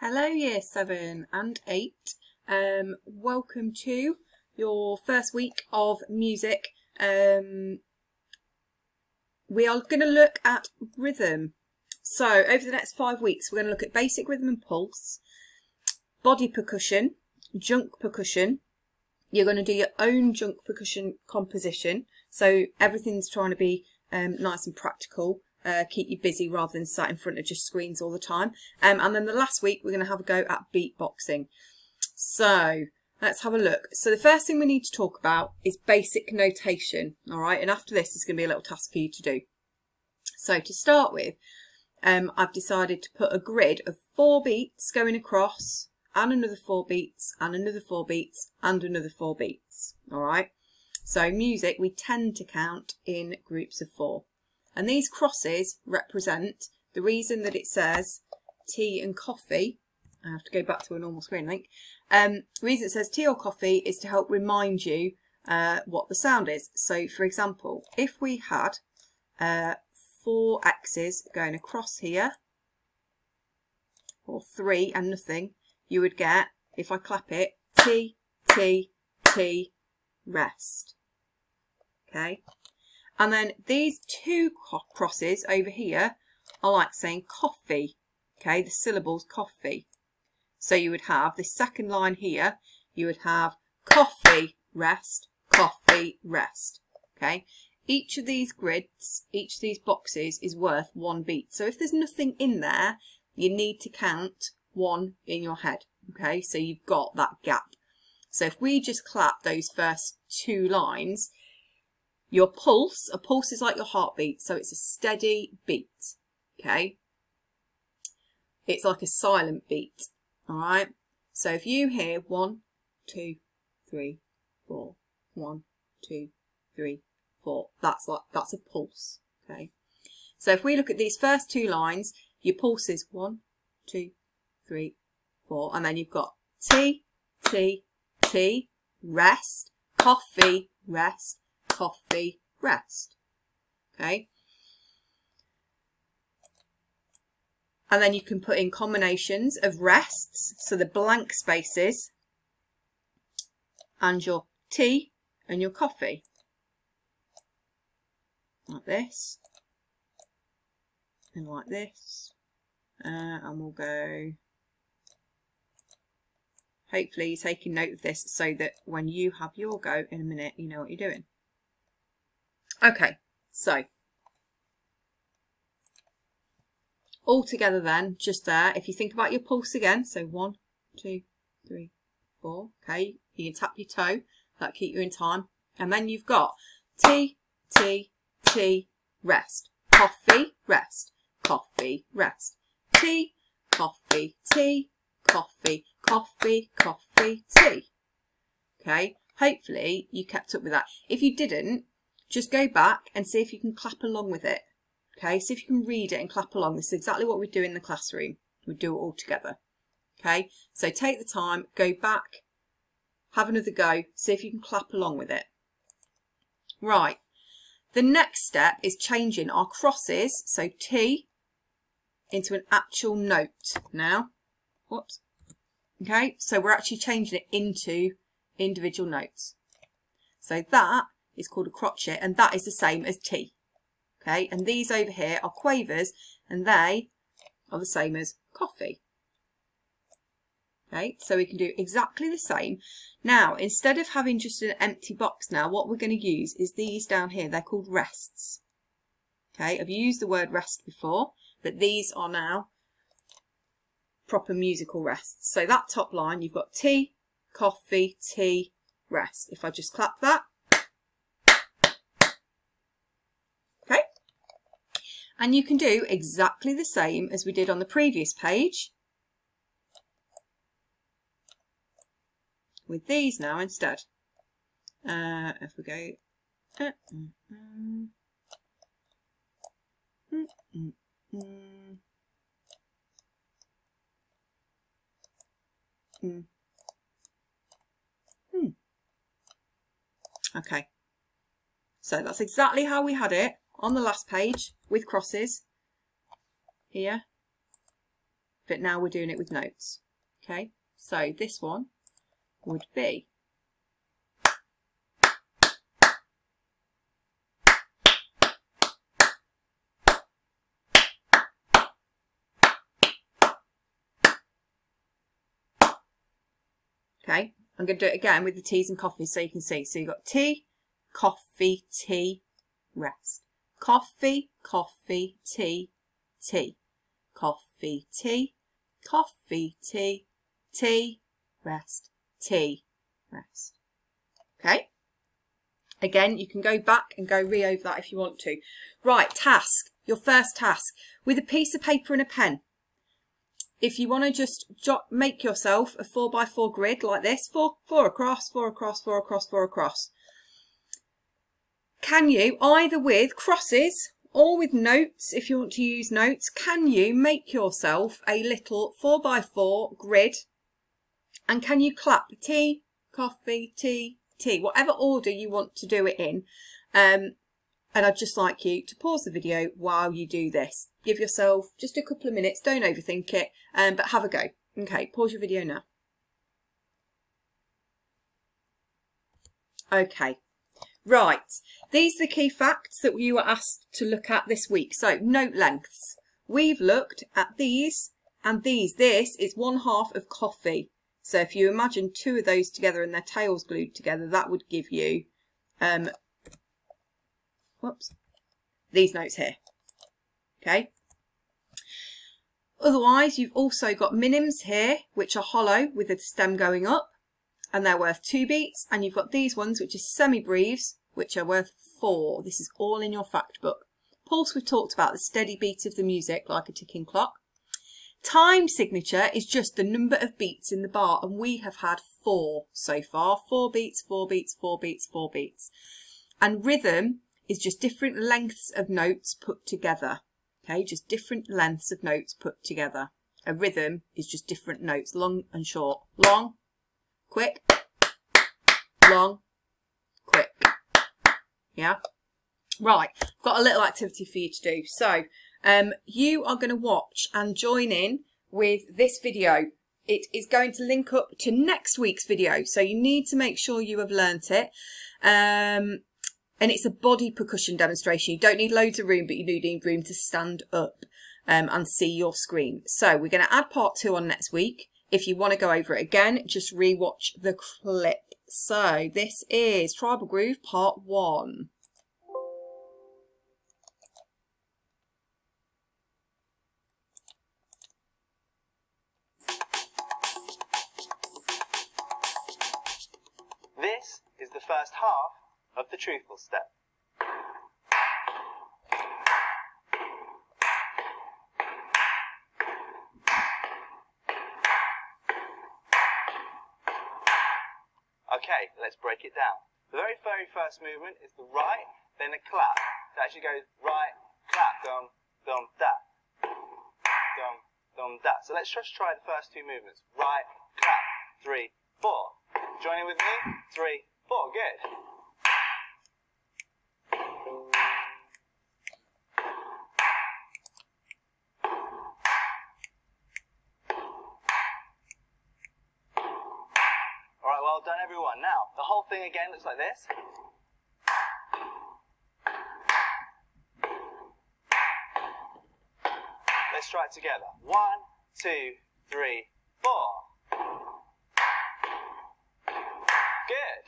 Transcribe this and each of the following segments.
Hello Year 7 and 8. Welcome to your first week of music. We are going to look at rhythm. So over the next 5 weeks we're going to look at basic rhythm and pulse, body percussion, junk percussion. You're going to do your own junk percussion composition. So everything's trying to be nice and practical. Keep you busy rather than sat in front of just screens all the time. And then the last week we're going to have a go at beatboxing. So let's have a look. So the first thing we need to talk about is basic notation. All right, and after this is going to be a little task for you to do. So to start with, I've decided to put a grid of 4 beats going across, and another 4 beats, and another 4 beats, and another 4 beats. All right. So music, we tend to count in groups of 4. And these crosses represent the reason that it says tea and coffee. I have to go back to a normal screen, I think. The reason it says tea or coffee is to help remind you what the sound is. So, for example, if we had 4 X's going across here, or 3 and nothing, you would get, if I clap it, tea, tea, tea, rest. Okay. And then these 2 crosses over here are like saying coffee. Okay, the syllables coffee. So you would have this second line here, you would have coffee, rest, coffee, rest. Okay, each of these grids, each of these boxes is worth 1 beat. So if there's nothing in there, you need to count 1 in your head. Okay, so you've got that gap. So if we just clap those first 2 lines, your pulse, a pulse is like your heartbeat, so it's a steady beat, okay? It's like a silent beat, all right? So if you hear 1, 2, 3, 4, 1, 2, 3, 4, that's a pulse, okay? So if we look at these first 2 lines, your pulse is 1, 2, 3, 4, and then you've got tea, tea, tea, rest, coffee, rest, coffee, rest. Okay. And then you can put in combinations of rests, so the blank spaces, and your tea and your coffee. Like this. And like this. And we'll go. Hopefully you're taking note of this so that when you have your go in a minute, you know what you're doing. Okay, so all together then, just there, if you think about your pulse again, so 1, 2, 3, 4, okay, you can tap your toe, that'll keep you in time, and then you've got tea, tea, tea, rest, coffee, rest, coffee, rest, tea, coffee, tea, coffee, coffee, coffee, tea. Okay, hopefully you kept up with that. If you didn't, just go back and see if you can clap along with it. Okay, see if you can read it and clap along. This is exactly what we do in the classroom. We do it all together. Okay, so take the time, go back, have another go, see if you can clap along with it. Right, the next step is changing our crosses, so T, into an actual note now. Whoops. Okay, so we're actually changing it into individual notes. So that is called a crotchet, and that is the same as T. Okay, and these over here are quavers, and they are the same as coffee. Okay, so we can do exactly the same. Now, instead of having just an empty box now, what we're going to use is these down here. They're called rests. Okay, I've used the word rest before, but these are now proper musical rests. So that top line, you've got tea, coffee, tea, rest. If I just clap that, and you can do exactly the same as we did on the previous page with these now instead. If we go, okay, so that's exactly how we had it on the last page with crosses here, but now we're doing it with notes. Okay, so this one would be okay. I'm going to do it again with the teas and coffees so you can see. So you've got tea, coffee, tea, rest. Coffee, coffee, tea, tea. Coffee, tea, coffee, tea, tea, rest, tea, rest. Okay. Again, you can go back and go re-over that if you want to. Right, task. Your first task. With a piece of paper and a pen. If you want to just make yourself a 4x4 grid like this, four across, 4 across, 4 across, 4 across. Can you, either with crosses or with notes, if you want to use notes, can you make yourself a little 4x4 grid? And can you clap tea, coffee, tea, tea, whatever order you want to do it in. And I'd just like you to pause the video while you do this. Give yourself just a couple of minutes, don't overthink it, but have a go. Okay, pause your video now. Okay, right. These are the key facts that you were asked to look at this week. So, note lengths. We've looked at these and these. This is 1/2 of coffee. So if you imagine 2 of those together and their tails glued together, that would give you these notes here. Okay. Otherwise, you've also got minims here, which are hollow with the stem going up, and they're worth 2 beats. And you've got these ones, which is semi-breves, which are worth 4. This is all in your fact book. Pulse, we've talked about the steady beat of the music, like a ticking clock. Time signature is just the number of beats in the bar, and we have had 4 so far. 4 beats, 4 beats, 4 beats, 4 beats. And rhythm is just different lengths of notes put together. Okay, just different lengths of notes put together. A rhythm is just different notes, long and short. Long, quick, long, quick. Yeah? Right, I've got a little activity for you to do. So, you are going to watch and join in with this video. It is going to link up to next week's video, so you need to make sure you have learnt it. And it's a body percussion demonstration. You don't need loads of room, but you do need room to stand up and see your screen. So we're going to add part 2 on next week. If you want to go over it again, just re-watch the clip. So this is Tribal Groove part 1. This is the first half of the truthful step. Okay, let's break it down. The very first movement is the right, then a clap. It actually goes right, clap, dum, dum, da. Dum, dum, da. So let's just try the first 2 movements. Right, clap, 3, 4. Join in with me. 3, 4. Good. Alright, well done everyone. Now, the whole thing again looks like this. Let's try it together. 1, 2, 3, 4. Good.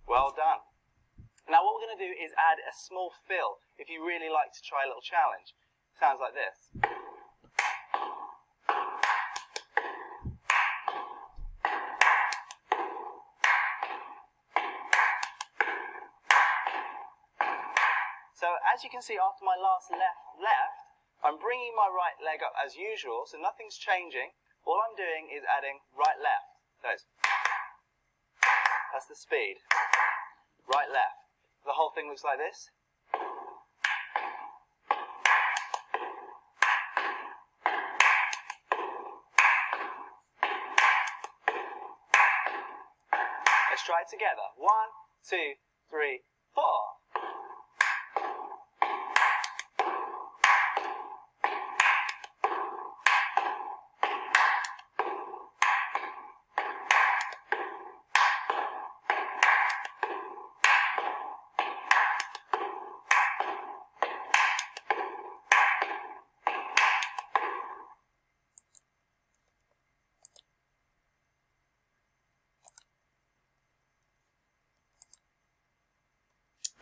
Well done. Now what we're going to do is add a small fill if you really like to try a little challenge. Sounds like this. So as you can see after my last left, I'm bringing my right leg up as usual, so nothing's changing. All I'm doing is adding right left. That's the speed. Right left. the whole thing looks like this. Let's try it together. 1, 2, 3, 4.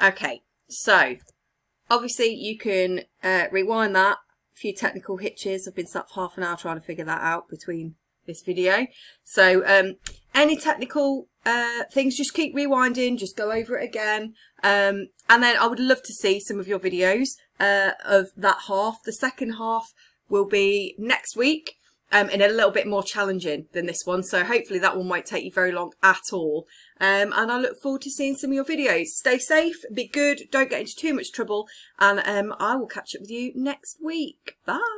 Okay, so obviously you can rewind that. A few technical hitches. I've been sat for half an hour trying to figure that out between this video. So any technical things, just keep rewinding, just go over it again. And then I would love to see some of your videos of that half. The second half will be next week. And a little bit more challenging than this one, so hopefully that one won't take you very long at all. And I look forward to seeing some of your videos. Stay safe, be good, don't get into too much trouble, and I will catch up with you next week. Bye.